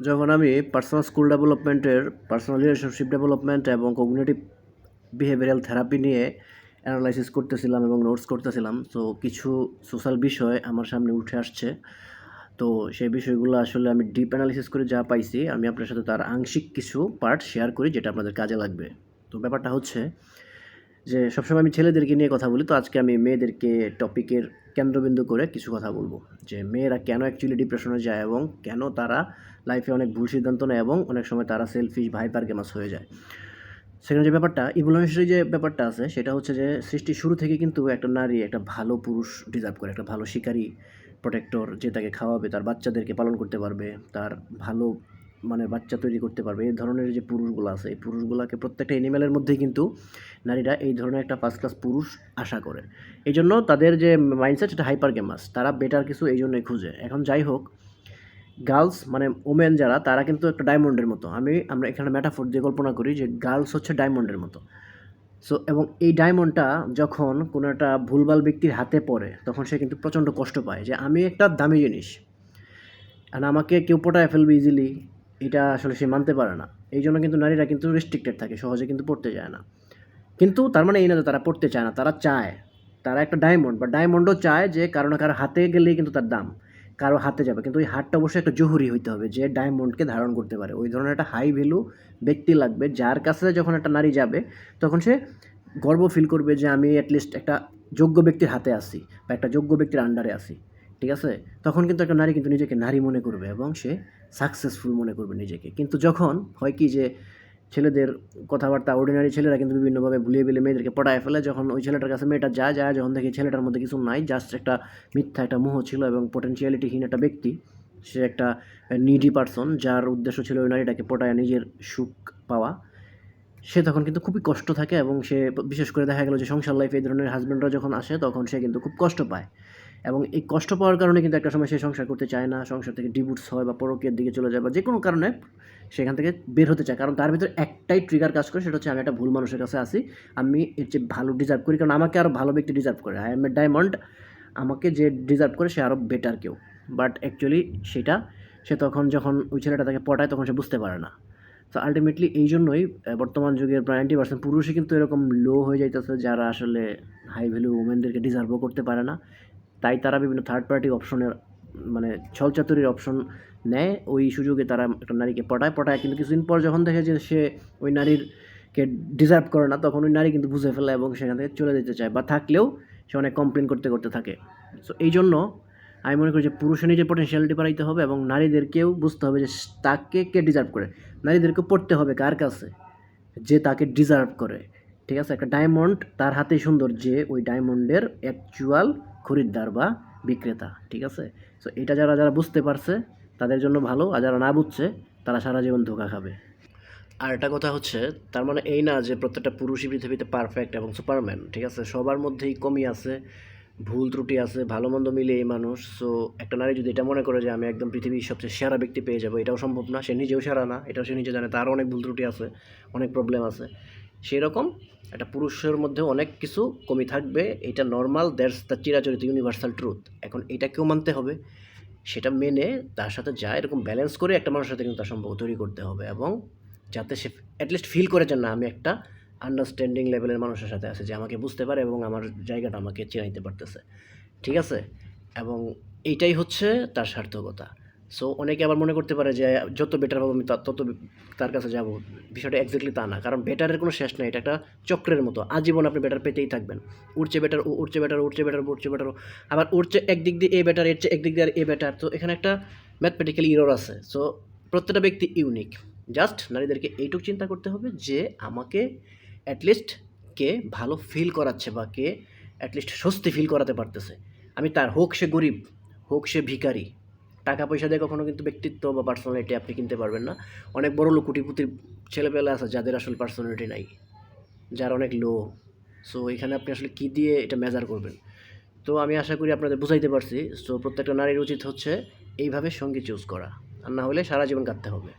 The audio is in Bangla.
যখন আমি পার্সোনাল স্কুল ডেভেলপমেন্টের পার্সোনাল রিলেশনশিপ ডেভেলপমেন্ট এবং কগনিটিভ বিহেভিয়ারাল থেরাপি নিয়ে অ্যানালাইসিস করতেছিলাম এবং নোটস করতেছিলাম, তো কিছু সোশ্যাল বিষয় আমার সামনে উঠে আসছে। তো সেই বিষয়গুলো আসলে আমি ডিপ অ্যানালিসিস করে যা পাইছি, আমি আপনার সাথে তার আংশিক কিছু পার্ট শেয়ার করি যেটা আপনাদের কাজে লাগবে। তো ব্যাপারটা হচ্ছে যে সবসময় আমি ছেলেদেরকে নিয়ে কথা বলি, তো আজকে আমি মেয়েদেরকে টপিকের কেন্দ্রবিন্দু করে কিছু কথা বলবো যে মেয়েরা কেন অ্যাকচুয়ালি ডিপ্রেশনে যায় এবং কেন তারা লাইফে অনেক ভুল সিদ্ধান্ত নেয় এবং অনেক সময় তারা সেলফিশ ভাইপারগেমাস হয়ে যায়। সেখানে যে ব্যাপারটা ইভলিউশনারি যে ব্যাপারটা আছে সেটা হচ্ছে যে সৃষ্টির শুরু থেকে কিন্তু একটা নারী একটা ভালো পুরুষ ডিজার্ভ করে, একটা ভালো শিকারী প্রোটেক্টর যে তাকে খাওয়াবে, তার বাচ্চাদেরকে পালন করতে পারবে, তার ভালো মানে বাচ্চা তৈরি করতে পারবে। এই ধরনের যে পুরুষগুলো আছে এই পুরুষগুলোকে প্রত্যেকটা অ্যানিম্যালের মধ্যেই কিন্তু নারীরা এই ধরনের একটা ফার্স্ট ক্লাস পুরুষ আশা করে। এই জন্য তাদের যে মাইন্ডসেট সেটা হাইপারগেমাস, তারা বেটার কিছু এই জন্যই খুঁজে। এখন যাই হোক, গার্লস মানে ওমেন যারা তারা কিন্তু একটা ডায়মন্ডের মতো। আমরা এখানে মেটাফোর দিয়ে কল্পনা করি যে গার্লস হচ্ছে ডায়মন্ডের মতো। সো এবং এই ডায়মন্ডটা যখন কোনো একটা ভুলভাল ব্যক্তির হাতে পড়ে তখন সে কিন্তু প্রচণ্ড কষ্ট পায় যে আমি একটা দামি জিনিস আর আমাকে কেউ পটায় ফেলবে ইজিলি, এটা আসলে সে মানতে পারে না। এই জন্য কিন্তু নারীরা কিন্তু রেস্ট্রিক্টেড থাকে, সহজে কিন্তু পড়তে যায় না। কিন্তু তার মানে এই না যে তারা পড়তে চায় না, তারা চায়। তারা একটা ডায়মন্ড বা ডায়মন্ডও চায় যে কারো না কারো হাতে গেলেই কিন্তু তার দাম, কারো হাতে যাবে। কিন্তু ওই হাতটা অবশ্যই একটা জহুরি হইতে হবে যে ডায়মন্ডকে ধারণ করতে পারে। ওই ধরনের একটা হাই ভ্যালু ব্যক্তি লাগবে যার কাছে যখন একটা নারী যাবে তখন সে গর্ব ফিল করবে যে আমি অ্যাটলিস্ট একটা যোগ্য ব্যক্তির হাতে আছি বা একটা যোগ্য ব্যক্তির আন্ডারে আছি। ঠিক আছে? তখন কিন্তু একটা নারী কিন্তু নিজেকে নারী মনে করবে এবং সে সাকসেসফুল মনে করবে নিজেকে। কিন্তু যখন হয় কি যে ছেলেদের কথাবার্তা, অর্ডিনারি ছেলেরা কিন্তু বিভিন্নভাবে ভুলিয়ে বিলিয়ে মেয়েদেরকে পটায় ফেলে। যখন ওই ছেলেটার কাছে মেয়েটা যায় যখন দেখে ছেলেটার মধ্যে কিছু নাই, জাস্ট একটা মিথ্যা একটা মোহ ছিল এবং পটেনশিয়ালিটিহীন একটা ব্যক্তি, সে একটা নিডি পারসন যার উদ্দেশ্য ছিল ওই নারীটাকে পটায় নিজের সুখ পাওয়া, সে তখন কিন্তু খুবই কষ্ট থাকে এবং সে বিশেষ করে দেখা গেল যে সংসার লাইফে এই ধরনের হাজব্যান্ডরা যখন আসে তখন সে কিন্তু খুব কষ্ট পায় এবং এই কষ্ট পাওয়ার কারণে কিন্তু একটা সময় সে সংসার করতে চায় না, সংসার থেকে ডিভোর্স হয় বা পরকীয়ার দিকে চলে যায় বা যে কোনো কারণে সেখান থেকে বের হতে চায়। কারণ তার ভিতরে একটাই ট্রিগার কাজ করে, সেটা হচ্ছে আমি একটা ভুল মানুষের কাছে আসি, আমি এর চেয়ে ভালো ডিজার্ভ করি, কারণ আমাকে আরও ভালো ব্যক্তি ডিজার্ভ করে। আই এম এ ডায়মন্ড, আমাকে যে ডিজার্ভ করে সে আরও বেটার কেউ। বাট অ্যাকচুয়ালি সেটা সে তখন যখন ওই ছেলেটা তাকে পটায় তখন সে বুঝতে পারে না। তো আলটিমেটলি এই জন্যই বর্তমান যুগের প্রায় 90% পুরুষই কিন্তু এরকম লো হয়ে যাইতেছে, যারা আসলে হাই ভ্যালু ওমেনদেরকে ডিজার্ভও করতে পারে না। তাই তারা বিভিন্ন থার্ড পার্টি অপশনের মানে ছলচাতুরির অপশন নেয়। ওই সুযোগে তারা একটা নারীকে পটায় কিন্তু কিছুদিন পর যখন দেখে যে সে ওই নারীরকে ডিজার্ভ করে না, তখন ওই নারী কিন্তু বুঝে ফেলে এবং সেখান থেকে চলে যেতে চায়, বা থাকলেও সে অনেক কমপ্লেন করতে করতে থাকে। সো এই জন্য আমি মনে করি যে পুরুষের নিজের পটেনশিয়ালিটি বাড়াইতে হবে এবং নারীদেরকেও বুঝতে হবে যে তাকে কে ডিজার্ভ করে। নারীদেরকেও পড়তে হবে কার কাছে যে তাকে ডিজার্ভ করে। ঠিক আছে? একটা ডায়মন্ড তার হাতেই সুন্দর যে ওই ডায়মন্ডের অ্যাকচুয়াল খরিদ্দার বা বিক্রেতা। ঠিক আছে? সো এটা যারা বুঝতে পারছে তাদের জন্য ভালো, আর যারা না বুঝছে তারা সারা জীবন ধোঁকা খাবে। আর একটা কথা হচ্ছে, তার মানে এই না যে প্রত্যেকটা পুরুষই পৃথিবীতে পারফেক্ট এবং সুপারম্যান। ঠিক আছে? সবার মধ্যেই কমি আছে, ভুল ত্রুটি আছে, ভালো মন্দ মিলিয়ে এই মানুষ। সো একটা নারী যদি এটা মনে করে যে আমি একদম পৃথিবীর সবচেয়ে সেরা ব্যক্তি পেয়ে যাবো, এটাও সম্ভব না। সে নিজেও সেরা না, এটাও সে নিজে জানে, তারও অনেক ভুল ত্রুটি আছে, অনেক প্রবলেম আছে। সেরকম একটা পুরুষের মধ্যেও অনেক কিছু কমি থাকবে, এটা নর্মাল, দ্যাটস দ্য চিরাচরিত ইউনিভার্সাল ট্রুথ। এখন এটাকেও মানতে হবে, সেটা মেনে তার সাথে যা এরকম ব্যালেন্স করে একটা মানুষের সাথে কিন্তু তার সম্পর্ক তৈরি করতে হবে এবং যাতে সে অ্যাটলিস্ট ফিল করে যে না আমি একটা আন্ডারস্ট্যান্ডিং লেভেলের মানুষের সাথে আছে, যে আমাকে বুঝতে পারে এবং আমার জায়গাটা আমাকে চিনাইতে পারতেছে। ঠিক আছে? এবং এইটাই হচ্ছে তার সার্থকতা। সো অনেকে আবার মনে করতে পারে যে যত বেটার পাবো আমি তত তার কাছে যাব। বিষয়টা এক্স্যাক্টলি তা না, কারণ বেটারের কোনো শেষ নেই। এটা একটা চক্রের মতো, আজীবন আপনি বেটার পেতেই থাকবেন। উড়ছে বেটার, উড়ছে বেটার, উড়ছে বেটার, উড়ছে বেটার, আবার উড়ছে একদিক দিয়ে এ বেটার, এর চেয়ে একদিক দিয়ে আর এ বেটার। তো এখানে একটা ম্যাথমেটিক্যাল ইরর আছে। সো প্রত্যেকটা ব্যক্তি ইউনিক। জাস্ট নারীদেরকে এইটুকু চিন্তা করতে হবে যে আমাকে অ্যাটলিস্ট কে ভালো ফিল করাচ্ছে বা কে অ্যাটলিস্ট স্বস্তি ফিল করাতে পারতেছে। আমি তার, হোক সে গরিব, হোক সে ভিখারি, টাকা পয়সা দিয়ে কখনো কিন্তু ব্যক্তিত্ব বা পার্সোনালিটি আপনি কিনতে পারবেন না। অনেক বড় লোক কোটিপতির ছেলেপেলে আছে যাদের আসলে পার্সোনালিটি নাই, যার অনেক লো। সো এখানে আপনি আসলে কী দিয়ে এটা মেজার করবেন? তো আমি আশা করি আপনাদের বুঝাইতে পারছি। সো প্রত্যেকটা নারীর উচিত হচ্ছে এইভাবে সঙ্গী চুজ করা, আর না হলে সারা জীবন কাটতে হবে।